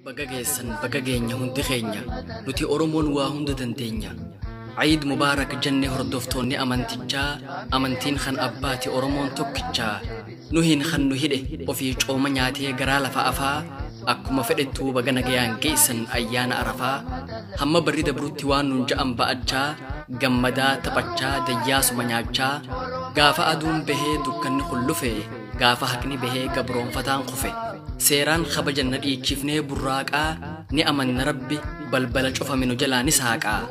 Baga geenya hundi keenya nuti Oromoon waa hunda dandeenya. Ciid mubaarak jenne hordoftoonni amantichaa amantiin kan abbaati Oromoon tokkichaa. Nuhin kan nu hidhe ofii cooma nyaatee garaa lafa afaa akkuma fedhettuu baga nagayaan geessan ayyaana Arafaa. Hamma barri dabrutti waan nun ja'an ba'achaa gammadaa taphachaa dayyaasuma nyaachaa. Gaafa aduun bahee dukkanni kullufe gaafa haqni bahee gabroonfataan kufe. Seeraan kabajanna dhiichifnee burraaqaa ni amanna Rabbi balbala cufaminu jalaa ni saaqaa.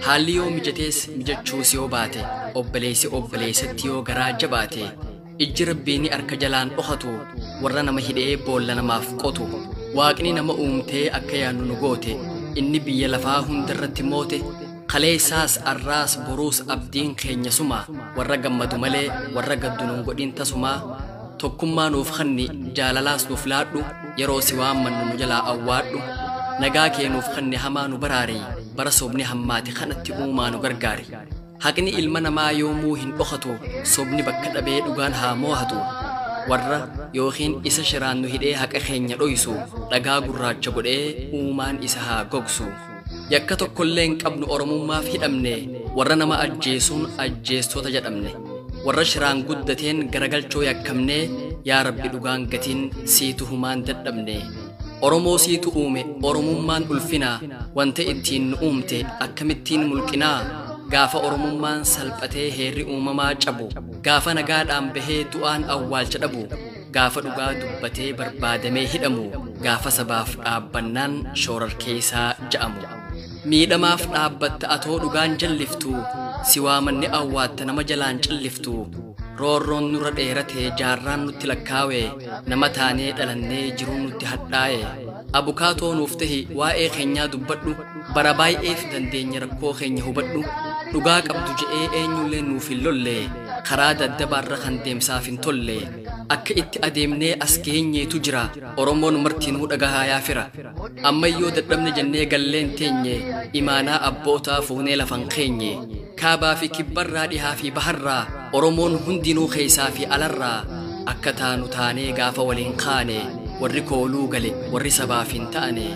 Haalli yoo mijatees mijachuus yoo baate obboleessi obboleessatti yoo garaa jabaate ijji Rabbiin harka jalaan dhokatu warra nama hidhee boolla namaaf qotu. Waaqni nama uumtee akka yaannu nu goote inni biyya lafaa hundarratti moote. Kaleessaas arraas boruus abdiin keenya suma warra gammadu malee warra gaddu nun godhin tasuma. Tokkummaa nuuf kanni jaalalaas nuuf laadhu yeroo si waammannu nu jalaa awwaadhu. Nagaa kee nuuf kanni hamaa nu baraari bara sobni hammaati kanatti uumaa nu gargaari. Haqni ilma namaa yoomuu hin dhokatu sobni bakka dhabee dhugaan haa moohatu. Warra yookiin isa shiraan nu hidhee haqa keenya dhoysu dhagaa gurraacha godhee uumaan isa haa gogsu. Yakka tokkollee hin qabnu Oromummaaf hidhamne warra nama ajjeesuun ajjeestota jedhamne. Warra shiraan guddateen garagalchoo yakkamne yaa Rabbi dhugaan gatiin siitu humaan dadhabne. Oromoo siitu uume Oromummaan ulfinaa wanta ittiin nu uumte akkamittiin mulqinaa. Gaafa Oromummaan salphatee heerri uumamaa cabu gaafa nagaadhaan bahee du'aan awwaalcha dhabu gaafa dhugaa dubbatee barbaadamee hidhamu gaafa sabaaf dhaabbannaan shoorarkeessaa ja'amu. Miidhamaaf dhaabbatta atoo dhugaan jalliftu si waamanni awwaatta nama jalaan calliftu. Roorroon nurra dheeratee jaarraan nutti lakkaawe nama taanee dhalannee jiruun nutti hadhaa'e. Abukaatoo nuuf tahi waa'ee keenyaa dubbadhu bara baay'eef dandeenya rakkoo keenya hubadhu. Dhugaa qabdu je'ee eenyullee nuuf hin lolle karaa daddabaarra kan deemsaaf hin tolle. Akka itti adeemnee as geenyeetu jira Oromoon martinuu dhagahaa yaafira. Ammayyoo dadhabne jennee galleen teenye imaanaa abbootaa fuunee lafan keenye. Kaabaa fi kibbarraa dhihaa fi baharraa Oromoon hundinuu keessaa fi alarraa akka taanu taanee gaafa waliin kaane warri kooluu gale warri sabaaf hin ta'ane.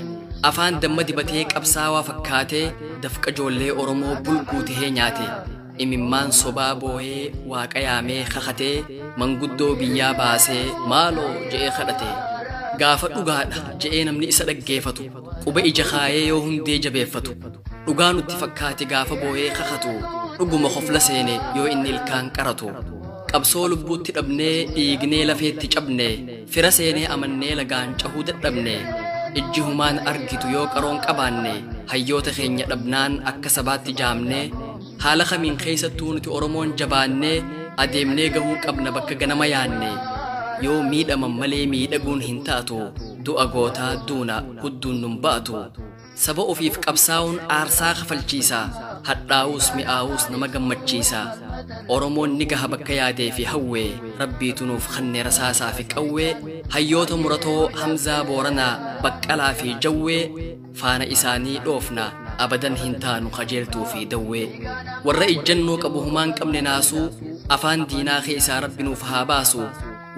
Afaan damma dibatee qabsaawaa fakkaatee dafqa ijoollee Oromoo bulguu tahee nyaate. Imimmaan sobaa boohee waaqa yaamee kakatee manguddoo biyyaa baasee maaloo je'ee kadhate. Gaafa dhugaadha je'ee namni isa dhaggeeffatu quba ija kaayee yoo hundee jabeeffatu. Dhugaa nutti fakkaate gaafa boohee kakatu dhuguma hofla seene yoo inni ilkaan qaratu. Qabsoo lubbuutti dhabnee dhiignee lafeetti cabne fira seenee amannee lagaan cahuu dadhabne. Ijji humaan argitu yoo qaroon qabaanne hayyoota keenya dhabnaan akka sabaatti jaamne. Haala kamiin keessattuu nuti Oromoon jabaanne adeemnee gahuu qabna bakka ganama yaanne. Yoo miidhaman malee miidhaguun hin taatu du'a gootaa duuna hudduun nun ba'atu. Saba ofiif qabsaa'uun aarsaa kafalchiisa hadhaa'uus mi'aawuus nama gammachiisa. Oromoon ni gaha bakka yaadee fi hawwee Rabbiitu nuuf kanne rasaasaa fi qawwee. Hayyoota muratoo Hamzaa Booranaa Baqqalaa fi Jawwee faana isaanii dhoofna abadan hin taanu qajeeltuu fi dawwee. Warra ijjannoo qabu humaan qabne naasuu afaan diinaa keessaa Rabbi nuuf haa baasu.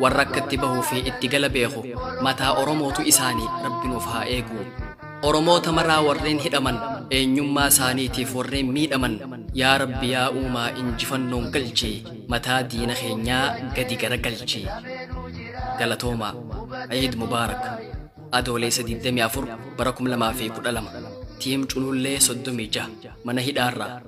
Warra akkatti bahuu fi itti gala beeku mataa Oromootu isaanii Rabbi nuuf haa eegu. Oromoota maraa warreen hidhaman eenyummaa isaaniitiif warreen miidhaman yaa Rabbi yaa uumaa injifannoon galchi mataa diina keenyaa gadi gara galchi. Galatooma Ciid Mubaarak Adoolessa 24 bara 2012 Tiim Culullee 36 mana hidhaarraa.